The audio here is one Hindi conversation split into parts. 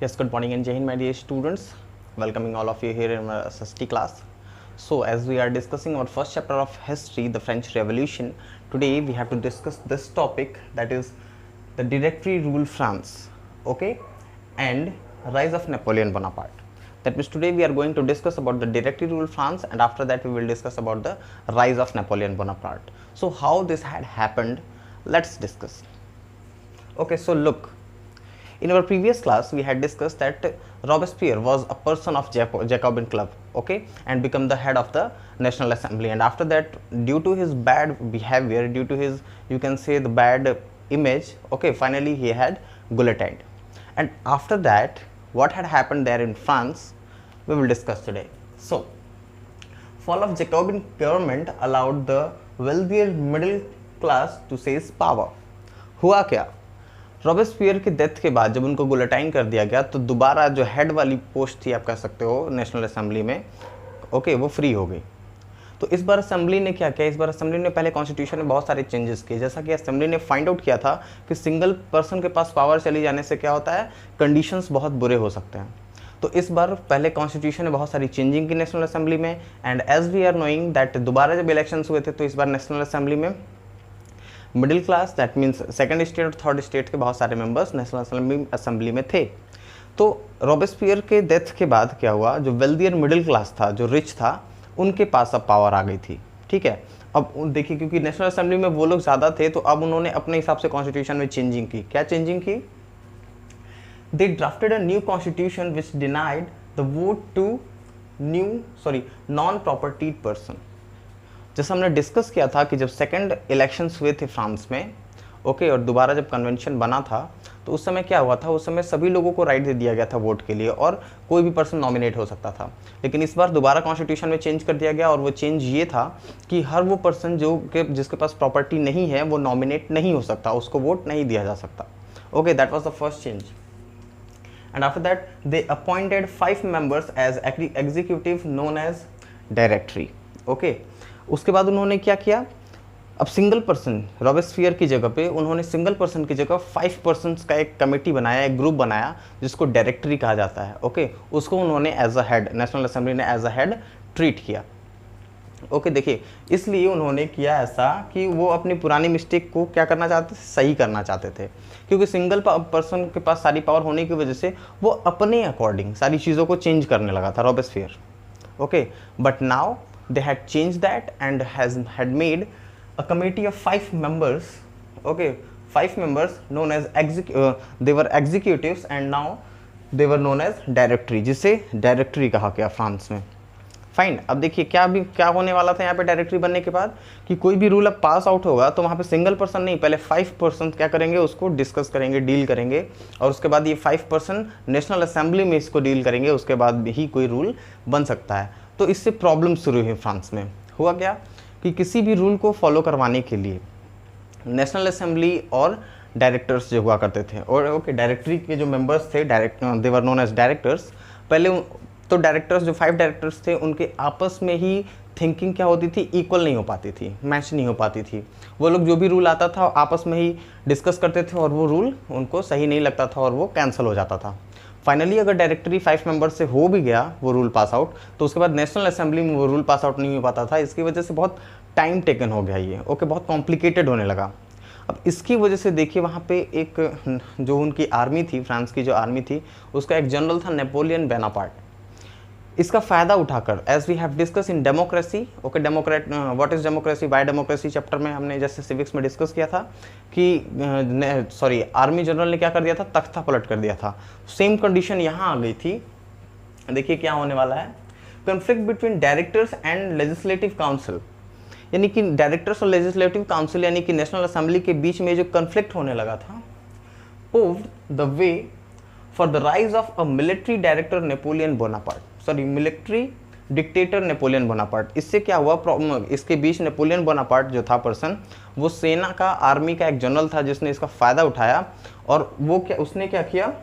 Yes, good morning and Jai Hind, my dear students. Welcoming all of you here in our SST class. So, as we are discussing our first chapter of history, the French Revolution, today we have to discuss this topic, that is the Directory Rule France, okay, and rise of Napoleon Bonaparte. That means today we are going to discuss about the Directory Rule France, and after that we will discuss about the rise of Napoleon Bonaparte. So, how this had happened, let's discuss. Okay, so look. In our previous class, we had discussed that Robespierre was a person of Jacobin Club, okay, and become the head of the National Assembly. And after that, due to his bad behavior, due to his, you can say, the bad image, okay, finally he had guillotined. And after that, what had happened there in France, we will discuss today. So, fall of Jacobin government allowed the wealthier middle class to seize power. हुआ क्या? रॉबेस्पियर की डेथ के बाद जब उनको गुलेटाइन कर दिया गया तो दोबारा जो हेड वाली पोस्ट थी, आप कह सकते हो, नेशनल असेंबली में, ओके, वो फ्री हो गई। तो इस बार असेंबली ने क्या किया? इस बार असेंबली ने पहले कॉन्स्टिट्यूशन में बहुत सारे चेंजेस किए। जैसा कि असेंबली ने फाइंड आउट किया था कि सिंगल पर्सन के पास पावर चली जाने से क्या होता है, कंडीशंस बहुत बुरे हो सकते हैं। तो इस बार पहले कॉन्स्टिट्यूशन में बहुत सारी चेंजिंग की नेशनल असेंबली में, and as we are knowing that दोबारा जब इलेक्शंस हुए थे तो इस बार नेशनल असेंबली में middle class, that means second state और थर्ड स्टेट के बहुत सारे मेंबर्स नेशनल असेंबली में थे। तो रॉबेस्पियर के डेथ के बाद क्या हुआ, जो वेल्दियर मिडिल क्लास था, जो रिच था, उनके पास अब पावर आ गई थी। ठीक है, अब देखिए, क्योंकि नेशनल असेंबली में वो लोग ज़्यादा थे तो अब उन्होंने अपने हिसाब से कॉन्स्टिट्यूशन में चेंजिंग की। क्या चेंजिंग की? They drafted a new constitution which denied the vote to non propertied person. जैसा हमने डिस्कस किया था कि जब सेकंड इलेक्शंस हुए थे फ्रांस में, ओके, और दोबारा जब कन्वेंशन बना था तो उस समय क्या हुआ था, उस समय सभी लोगों को राइट दे दिया गया था वोट के लिए और कोई भी पर्सन नॉमिनेट हो सकता था। लेकिन इस बार दोबारा कॉन्स्टिट्यूशन में चेंज कर दिया गया और वो चेंज ये था कि हर वो पर्सन जिसके पास प्रॉपर्टी नहीं है वो नॉमिनेट नहीं हो सकता, उसको वोट नहीं दिया जा सकता। Okay, that was the first change. And after that they appointed 5 members as executive known as directory. Okay, उसके बाद उन्होंने क्या किया, अब सिंगल पर्सन, रॉबेस्पियर की जगह पे उन्होंने सिंगल पर्सन की जगह 5 पर्सन्स का एक कमेटी बनाया, एक ग्रुप बनाया जिसको डायरेक्टरी कहा जाता है। ओके, उसको उन्होंने as a head, national assembly ने एज अ हेड ट्रीट किया। ओके, देखिए, इसलिए उन्होंने किया ऐसा कि वो अपनी पुरानी मिस्टेक को क्या करना चाहते थे, सही करना चाहते थे। क्योंकि सिंगल पर्सन के पास सारी पावर होने की वजह से वो अपने अकॉर्डिंग सारी चीज़ों को चेंज करने लगा था, Robespierre. Okay, but now they had changed that and had made a committee of 5 members, okay, 5 members known as they were executives and now they were known as directory, जिसे डायरेक्टरी कहा गया फ्रांस में। फाइन, अब देखिए क्या होने वाला था यहाँ पे डायरेक्टरी बनने के बाद कि कोई भी रूल अब पास आउट होगा तो वहाँ पे सिंगल पर्सन नहीं, पहले 5 पर्सन क्या करेंगे, उसको डिस्कस करेंगे, डील करेंगे, और उसके बाद ये 5 पर्सन नेशनल असेंबली में इसको डील करेंगे, उसके बाद ही कोई रूल बन सकता है। तो इससे प्रॉब्लम शुरू हुई फ्रांस में। हुआ क्या कि किसी भी रूल को फॉलो करवाने के लिए नेशनल असेंबली और डायरेक्टर्स जो हुआ करते थे, और ओके, डायरेक्टरी के जो मेंबर्स थे, दे वर नोन एज डायरेक्टर्स। पहले तो डायरेक्टर्स, जो 5 डायरेक्टर्स थे, उनके आपस में ही थिंकिंग क्या होती थी, इक्वल नहीं हो पाती थी, मैच नहीं हो पाती थी। वो लोग जो भी रूल आता था आपस में ही डिस्कस करते थे और वो रूल उनको सही नहीं लगता था और वो कैंसिल हो जाता था। फाइनली अगर डायरेक्टरी 5 मेंबर से हो भी गया वो रूल पास आउट, तो उसके बाद नेशनल असेंबली में वो रूल पास आउट नहीं हो पाता था। इसकी वजह से बहुत टाइम टेकन हो गया ये, ओके, बहुत कॉम्प्लिकेटेड होने लगा। अब इसकी वजह से देखिए, वहाँ पे एक जो उनकी आर्मी थी, फ्रांस की जो आर्मी थी, उसका एक जनरल था नेपोलियन बोनापार्ट। इसका फ़ायदा उठाकर, as we have discuss in democracy, okay, what is democracy, by democracy chapter में हमने जैसे सिविक्स में डिस्कस किया था कि आर्मी जनरल ने क्या कर दिया था, तख्ता पलट कर दिया था। सेम कंडीशन यहाँ आ गई थी। देखिए क्या होने वाला है, conflict between directors and legislative council, यानी कि डायरेक्टर्स और लेजिस्लेटिव काउंसिल यानी कि नेशनल असेंबली के बीच में जो कन्फ्लिक्ट होने लगा था, paved the way for the rise of a military director Napoleon Bonaparte, military dictator Napoleon Bonaparte. इससे क्या हुआ प्रॉब्लम, इसके बीच नेपोलियन बोनापार्ट जो था पर्सन, वो सेना का, आर्मी का एक जनरल था जिसने इसका फ़ायदा उठाया। और वो उसने क्या किया,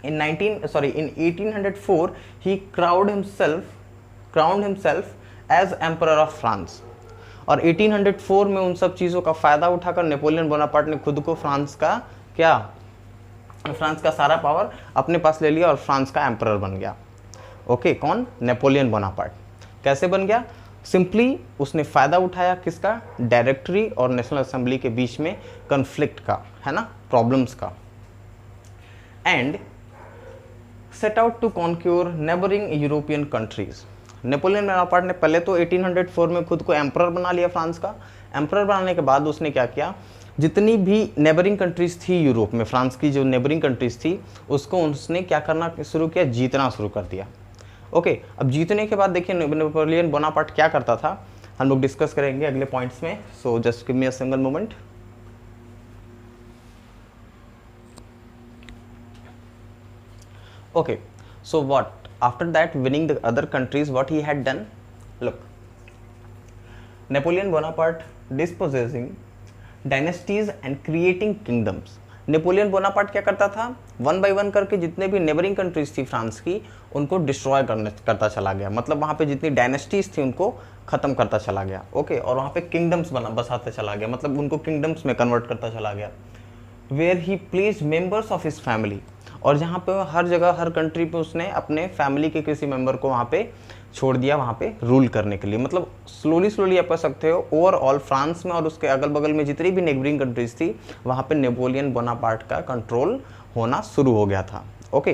in 1804 he crowned himself as emperor of France. और 1804 में उन सब चीज़ों का फ़ायदा उठाकर नेपोलियन बोनापार्ट ने खुद को फ्रांस का क्या, फ्रांस का सारा पावर अपने पास ले लिया और फ्रांस का एम्परर बन गया। ओके, कौन? Napoleon Bonaparte. कैसे बन गया? सिंपली उसने फ़ायदा उठाया किसका? डायरेक्टरी और नेशनल असेंबली के बीच में कन्फ्लिक्ट का, है ना, प्रॉब्लम्स का। And set out to conquer neighbouring European countries. Napoleon Bonaparte ने पहले तो 1804 में खुद को एम्परर बना लिया फ्रांस का। एम्परर बनाने के बाद उसने क्या किया, जितनी भी नेबरिंग कंट्रीज थी यूरोप में, फ्रांस की जो नेबरिंग कंट्रीज थी, उसको उसने क्या करना शुरू किया? जीतना शुरू कर दिया। ओके, अब जीतने के बाद देखिए नेपोलियन बोनापार्ट क्या करता था, हम लोग डिस्कस करेंगे अगले पॉइंट्स में। सो just give me a single moment. Okay, so what after that winning the other countries, what he had done? Look, Napoleon Bonaparte dispossessing dynasties and creating kingdoms. Napoleon Bonaparte क्या करता था? वन बाय वन करके जितने भी नेबरिंग कंट्रीज थी फ्रांस की, उनको डिस्ट्रॉय करता चला गया। मतलब वहाँ पे जितनी डायनेस्टीज थी उनको ख़त्म करता चला गया। ओके, और वहाँ पे किंगडम्स बसाते चला गया, मतलब उनको किंगडम्स में कन्वर्ट करता चला गया। Where he placed members of his family, और जहाँ पे हर जगह हर कंट्री पे उसने अपने फैमिली के किसी मेंबर को वहाँ पे छोड़ दिया, वहाँ पे रूल करने के लिए। मतलब स्लोली आप कह सकते हो ओवरऑल फ्रांस में और उसके अगल बगल में जितनी भी नेबरिंग कंट्रीज थी, वहाँ पे नेपोलियन बोनापार्ट का कंट्रोल होना शुरू हो गया था। ओके,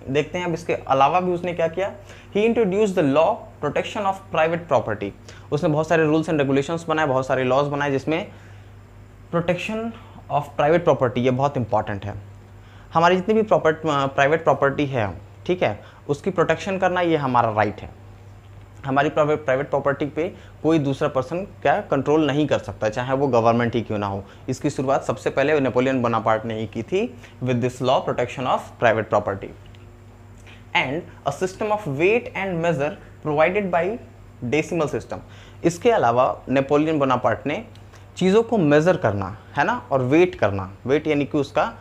देखते हैं अब इसके अलावा भी उसने क्या किया। He introduced the law protection of private property. उसने बहुत सारे रूल्स एंड रेगुलेशंस बनाए, बहुत सारे लॉज बनाए, जिसमें प्रोटेक्शन ऑफ प्राइवेट प्रॉपर्टी, ये बहुत इंपॉर्टेंट है। हमारी जितनी भी प्राइवेट प्रॉपर्टी है, ठीक है, उसकी प्रोटेक्शन करना ये हमारा राइट है। हमारी प्राइवेट प्रॉपर्टी पे कोई दूसरा पर्सन क्या कंट्रोल नहीं कर सकता, चाहे वो गवर्नमेंट ही क्यों ना हो। इसकी शुरुआत सबसे पहले नेपोलियन बोनापार्ट ने ही की थी with this law protection of private property. And a system of weight and measure provided by decimal system. इसके अलावा नेपोलियन बोनापार्ट ने चीज़ों को मेज़र करना, है ना, और वेट करना, वेट यानी कि उसका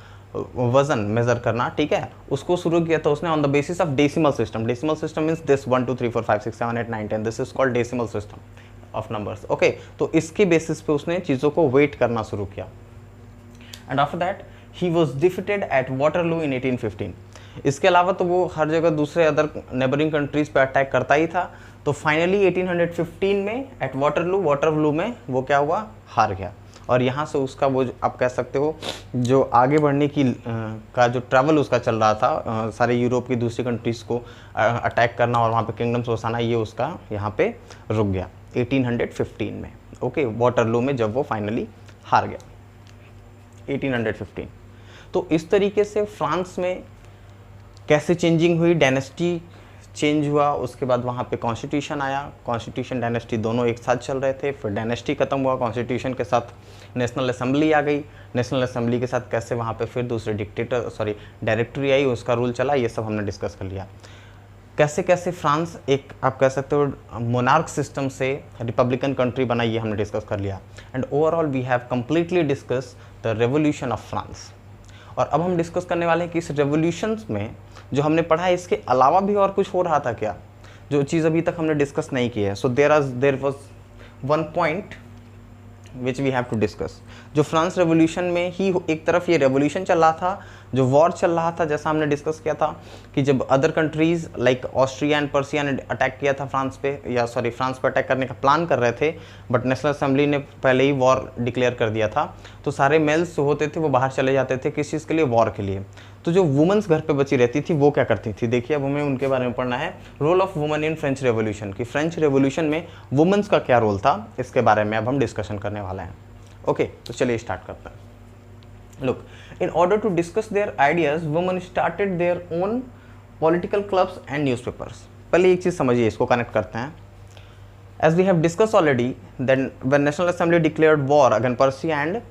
वजन मेजर करना, ठीक है, उसको शुरू किया था उसने on the basis of decimal system. Decimal system means this 1 2 3 4 5 6 7 8 9 10, this is called decimal system of numbers. Okay, तो इसके बेसिस पे उसने चीज़ों को वेट करना शुरू किया। And after that he was defeated at Waterloo in 1815। इसके अलावा तो वो हर जगह दूसरे अदर नेबरिंग कंट्रीज पे अटैक करता ही था। तो फाइनली 1815 में एट वाटरलू में वो क्या हुआ? हार गया। और यहाँ से उसका वो आप कह सकते हो जो आगे बढ़ने की का जो ट्रैवल उसका चल रहा था, सारे यूरोप की दूसरी कंट्रीज़ को अटैक करना और वहाँ पे किंगडम्स बसाना, ये उसका यहाँ पे रुक गया 1815 में। ओके, वाटरलू में जब वो फाइनली हार गया 1815। तो इस तरीके से फ्रांस में कैसे चेंजिंग हुई, डायनेस्टी चेंज हुआ, उसके बाद वहाँ पे कॉन्स्टिट्यूशन आया। कॉन्स्टिट्यूशन डायनेस्टी दोनों एक साथ चल रहे थे, फिर डायनेस्टी खत्म हुआ, कॉन्स्टिट्यूशन के साथ नेशनल असेंबली आ गई। नेशनल असेंबली के साथ कैसे वहाँ पे फिर दूसरे डायरेक्टरी आई, उसका रूल चला, ये सब हमने डिस्कस कर लिया। कैसे कैसे फ्रांस एक आप कह सकते हो मोनार्क सिस्टम से रिपब्लिकन कंट्री बना, ये हमने डिस्कस कर लिया। And overall we have completely discuss the revolution of France. और अब हम डिस्कस करने वाले हैं कि इस रेवोल्यूशन में जो हमने पढ़ा है, इसके अलावा भी और कुछ हो रहा था क्या, जो चीज़ अभी तक हमने डिस्कस नहीं की है। So there was one point which we have to discuss. जो फ्रांस रेवोल्यूशन में ही एक तरफ ये रेवोल्यूशन चल रहा था, जो वॉर चल रहा था, जैसा हमने डिस्कस किया था कि जब other countries like Austria and Persia ने अटैक किया था फ्रांस पे, फ्रांस पे अटैक करने का प्लान कर रहे थे, बट नेशनल असेंबली ने पहले ही वॉर डिक्लेयर कर दिया था। तो सारे मेल्स जो होते थे वो बाहर चले जाते थे, किस चीज़ के लिए? वॉर के लिए। तो जो वुमेंस घर पे बची रहती थी वो क्या करती थी? देखिए अब हमें उनके बारे में पढ़ना है। Role of women in French revolution, कि फ्रेंच रेवोल्यूशन में वुमेंस का क्या रोल था, इसके बारे में अब हम डिस्कशन करने वाले हैं। ओके, तो चलिए स्टार्ट करते हैं। Look, in order to discuss their ideas, women started their own political clubs and newspapers. पहले एक चीज़ समझिए, इसको कनेक्ट करते हैं। As we have discussed already, then when National Assembly declared war against Persia and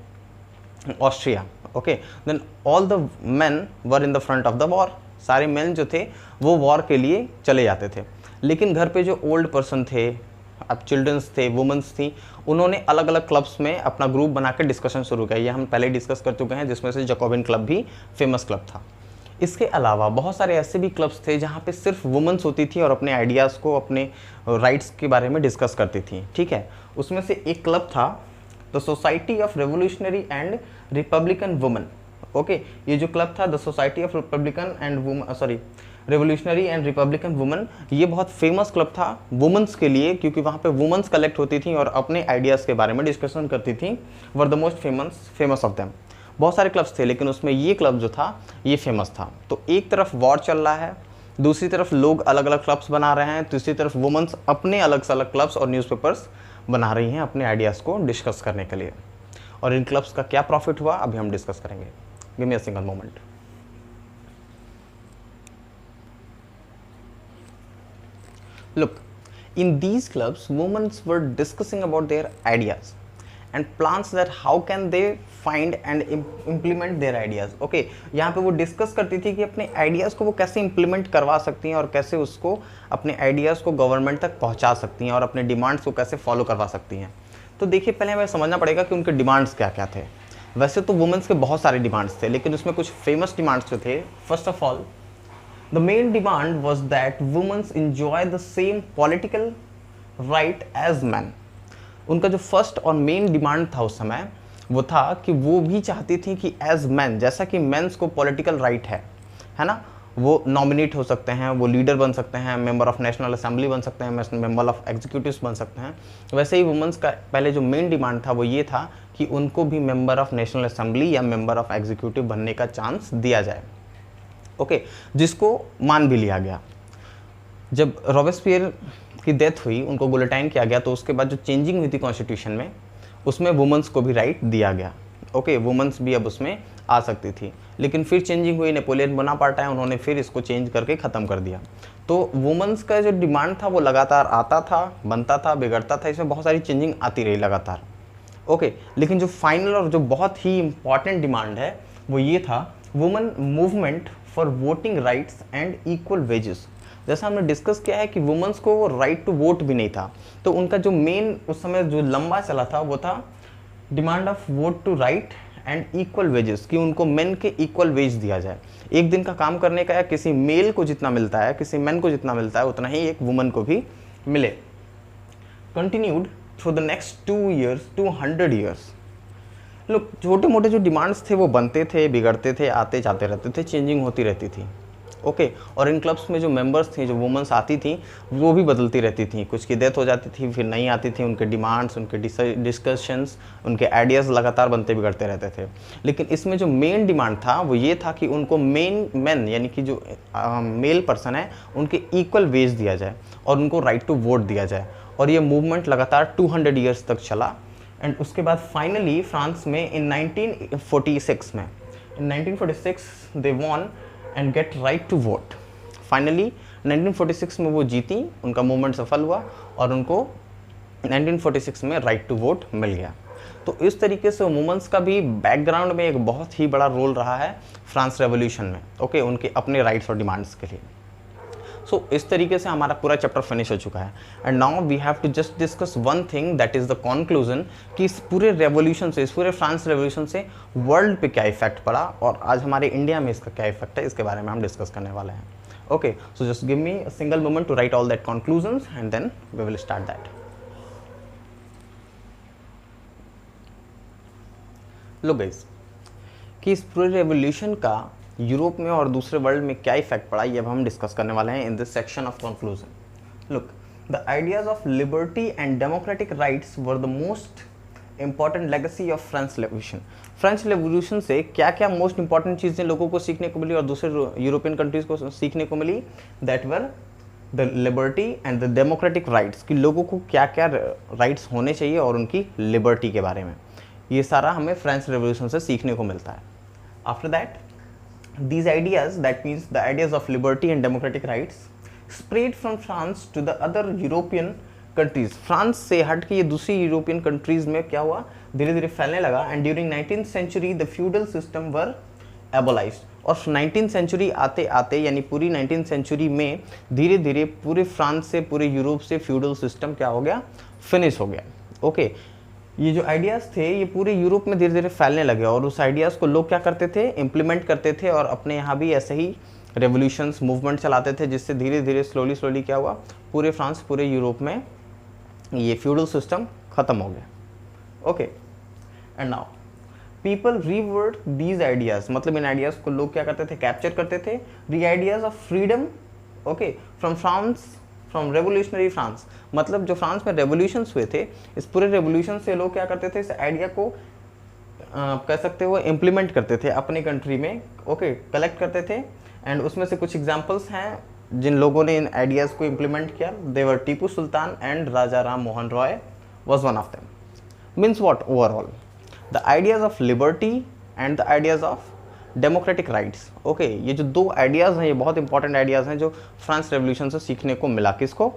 Austria, okay, then all the men were in the front of the war. सारे men जो थे वो वॉर के लिए चले जाते थे, लेकिन घर पे जो ओल्ड पर्सन थे, अब चिल्ड्रंस थे, वुमेंस थी, उन्होंने अलग अलग क्लब्स में अपना ग्रुप बना के डिस्कशन शुरू किया। ये हम पहले डिस्कस कर चुके हैं, जिसमें से जैकोबिन क्लब भी फेमस क्लब था। इसके अलावा बहुत सारे ऐसे भी क्लब्स थे जहाँ पे सिर्फ वुमेंस होती थी और अपने आइडियाज़ को, अपने राइट्स के बारे में डिस्कस करती थी, ठीक है। उसमें से एक क्लब था the society of revolutionary and Republican women. Okay, ये जो क्लब था the society of Republican and woman revolutionary and Republican woman, ये बहुत फेमस क्लब था वुमेंस के लिए, क्योंकि वहाँ पे वुमेंस कलेक्ट होती थी और अपने आइडियाज़ के बारे में डिस्कशन करती थी। Were the most famous of them. बहुत सारे क्लब्स थे लेकिन उसमें ये क्लब जो था ये फेमस था। तो एक तरफ वॉर चल रहा है, दूसरी तरफ लोग अलग अलग क्लब्स बना रहे हैं, तीसरी तरफ वुमेंस अपने अलग अलग क्लब्स और न्यूज़पेपर्स बना रही हैं अपने आइडियाज़ को डिस्कस करने के लिए। और इन क्लब्स का क्या प्रॉफिट हुआ अभी हम डिस्कस करेंगे। Give me a single moment. Look, in these clubs, women were discussing about their ideas and plans that how can they find and implement their ideas. Okay, यहाँ पे वो डिस्कस करती थी कि अपने आइडियाज़ को वो कैसे इम्प्लीमेंट करवा सकती हैं और कैसे उसको अपने आइडियाज़ को गवर्नमेंट तक पहुँचा सकती हैं और अपने डिमांड्स को कैसे फॉलो करवा सकती हैं। तो देखिए, पहले हमें समझना पड़ेगा कि उनके डिमांड्स क्या क्या थे। वैसे तो वुमेंस के बहुत सारे डिमांड्स थे, लेकिन उसमें कुछ फेमस डिमांड्स जो थे, first of all the main demand was that women enjoy the same political right as men. उनका जो फर्स्ट और मेन डिमांड था उस समय वो था कि वो भी चाहती थी कि एज मैन, जैसा कि मेंस को पॉलिटिकल राइट है ना, वो नॉमिनेट हो सकते हैं, वो लीडर बन सकते हैं, मेंबर ऑफ नेशनल असेंबली बन सकते हैं, मेंबर ऑफ एग्जीक्यूटिव्स बन सकते हैं, वैसे ही वुमेंस का पहले जो मेन डिमांड था वो ये था कि उनको भी मेंबर ऑफ नेशनल असेंबली या मेंबर ऑफ एग्जीक्यूटिव बनने का चांस दिया जाए। ओके, जिसको मान भी लिया गया। जब रॉबेस्पियर की डेथ हुई, उनको गुलेटाइन किया गया, तो उसके बाद जो चेंजिंग हुई थी कॉन्स्टिट्यूशन में, उसमें वुमेंस को भी राइट दिया गया। ओके, वुमेंस भी अब उसमें आ सकती थी, लेकिन फिर चेंजिंग हुई, नेपोलियन बोनापार्ट आए, उन्होंने फिर इसको चेंज करके ख़त्म कर दिया। तो वुमेंस का जो डिमांड था वो लगातार आता था, बनता था, बिगड़ता था, इसमें बहुत सारी चेंजिंग आती रही लगातार। ओके, लेकिन जो फाइनल और जो बहुत ही इंपॉर्टेंट डिमांड है वो ये था women movement for voting rights and equal wages. जैसा हमने डिस्कस किया है कि वुमेंस को राइट टू वोट भी नहीं था, तो उनका जो मेन उस समय जो लंबा चला था वो था demand of vote to right and equal wages, कि उनको मेन के इक्वल वेज दिया जाए। एक दिन का काम करने का या किसी मेल को जितना मिलता है, किसी मैन को जितना मिलता है, उतना ही एक वुमन को भी मिले। Continued through the next 2 years 200 years। लोग छोटे मोटे जो डिमांड्स थे वो बनते थे, बिगड़ते थे, आते जाते रहते थे, चेंजिंग होती रहती थी। ओके, और इन क्लब्स में जो मेंबर्स थे, जो वुमेंस आती थी, वो भी बदलती रहती थी। कुछ की डेथ हो जाती थी, फिर नहीं आती थी। उनके डिमांड्स, उनके डिस्कशंस, उनके आइडियाज़ लगातार बनते बिगड़ते रहते थे। लेकिन इसमें जो मेन डिमांड था वो ये था कि उनको मैन यानी कि जो मेल पर्सन है उनके इक्वल वेज दिया जाए और उनको राइट टू वोट दिया जाए। और ये मूवमेंट लगातार 200 years तक चला। एंड उसके बाद फाइनली फ्रांस में in 1946 they won and get right to vote. Finally 1946 में वो जीती, उनका मूवमेंट सफल हुआ और उनको 1946 में राइट टू वोट मिल गया। तो इस तरीके से वुमेन्स का भी बैकग्राउंड में एक बहुत ही बड़ा रोल रहा है फ्रांस रेवोल्यूशन में। ओके, उनके अपने राइट्स और डिमांड्स के लिए। सो इस तरीके से हमारा पूरा चैप्टर फिनिश हो चुका है। And now we have to just discuss one thing, that is the conclusion, कि इस पूरे रेवोल्यूशन से, इस पूरे फ्रांस रेवोल्यूशन से वर्ल्ड पे क्या इफेक्ट पड़ा और आज हमारे इंडिया में इसका क्या इफेक्ट है, इसके बारे में हम डिस्कस करने वाले हैं। Okay, so just give me a single moment to write all that conclusions and then we will start that. लोग गाइस, कि इस पूरे रेवोल्यूशन का यूरोप में और दूसरे वर्ल्ड में क्या इफेक्ट पड़ा, ये अब हम डिस्कस करने वाले हैं in this section of conclusion. Look, the ideas of liberty and democratic rights were the most important legacy of French revolution. French revolution से क्या क्या मोस्ट इंपॉर्टेंट चीज़ें लोगों को सीखने को मिली और दूसरे यूरोपियन कंट्रीज को सीखने को मिली, that were the liberty and the democratic rights, कि लोगों को क्या क्या राइट्स होने चाहिए और उनकी लिबर्टी के बारे में। ये सारा हमें फ्रेंच रेवोल्यूशन से सीखने को मिलता है। After that these ideas, that means the ideas of liberty and democratic rights, spread from France to the other European countries। France से हट के ये दूसरी यूरोपियन कंट्रीज में क्या हुआ, धीरे धीरे फैलने लगा। And during 19th century the feudal system were abolished। और 19th century आते आते यानी पूरी 19th century में धीरे धीरे पूरे फ्रांस से, पूरे यूरोप से फ्यूडल सिस्टम क्या हो गया, फिनिश हो गया। ओके, ये जो आइडियाज़ थे ये पूरे यूरोप में धीरे धीरे फैलने लगे और उस आइडियाज़ को लोग क्या करते थे, इम्प्लीमेंट करते थे और अपने यहाँ भी ऐसे ही रेवोल्यूशंस मूवमेंट चलाते थे, जिससे धीरे धीरे स्लोली क्या हुआ, पूरे फ्रांस, पूरे यूरोप में ये फ्यूडल सिस्टम ख़त्म हो गया। Okay, and now people reward these ideas, मतलब इन आइडियाज को लोग क्या करते थे, कैप्चर करते थे, the ideas of freedom, okay, from France, from revolutionary France, मतलब जो फ्रांस में रेवोल्यूशंस हुए थे, इस पूरे रेवोल्यूशन से लोग क्या करते थे, इस आइडिया को कह सकते हो इम्प्लीमेंट करते थे अपनी कंट्री में, ओके, कलेक्ट करते थे। एंड उसमें से कुछ एग्जांपल्स हैं जिन लोगों ने इन आइडियाज़ को इम्प्लीमेंट किया, they were Tipu Sultan and Raja Ram Mohan Roy was one of them. Means what? Overall, the ideas of liberty and the ideas of democratic rights. Okay, ये जो दो आइडियाज़ हैं, ये बहुत इंपॉर्टेंट आइडियाज़ हैं जो फ्रांस रेवोल्यूशन से सीखने को मिला। किसको?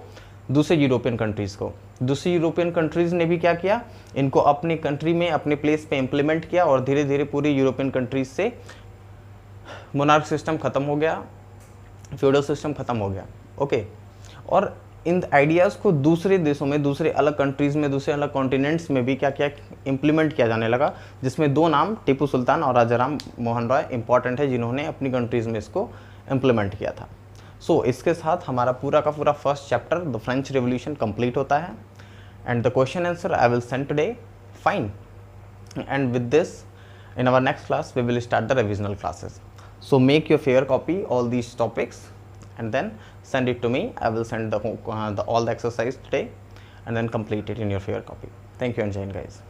दूसरे यूरोपियन कंट्रीज़ को। दूसरी यूरोपियन कंट्रीज़ ने भी क्या किया, इनको अपनी कंट्री में अपने प्लेस पे इम्प्लीमेंट किया और धीरे धीरे पूरी यूरोपियन कंट्रीज से मोनार्क सिस्टम ख़त्म हो गया, फ्यूडल सिस्टम ख़त्म हो गया। ओके, और इन आइडियाज़ को दूसरे देशों में, दूसरे अलग कंट्रीज़ में, दूसरे अलग कॉन्टिनेंट्स में भी क्या क्या इम्प्लीमेंट किया जाने लगा, जिसमें दो नाम टीपू सुल्तान और राजा राम मोहन रॉय इंपॉर्टेंट है, जिन्होंने अपनी कंट्रीज़ में इसको इम्प्लीमेंट किया था। सो इसके साथ हमारा पूरा का पूरा first chapter the French revolution complete होता है। And the question answer I will send today, fine. And with this in our next class we will start the revisional classes. So make your fair copy all these topics and then send it to me. I will send all the exercise today and then complete it in your fair copy. Thank you and Jai Hind guys.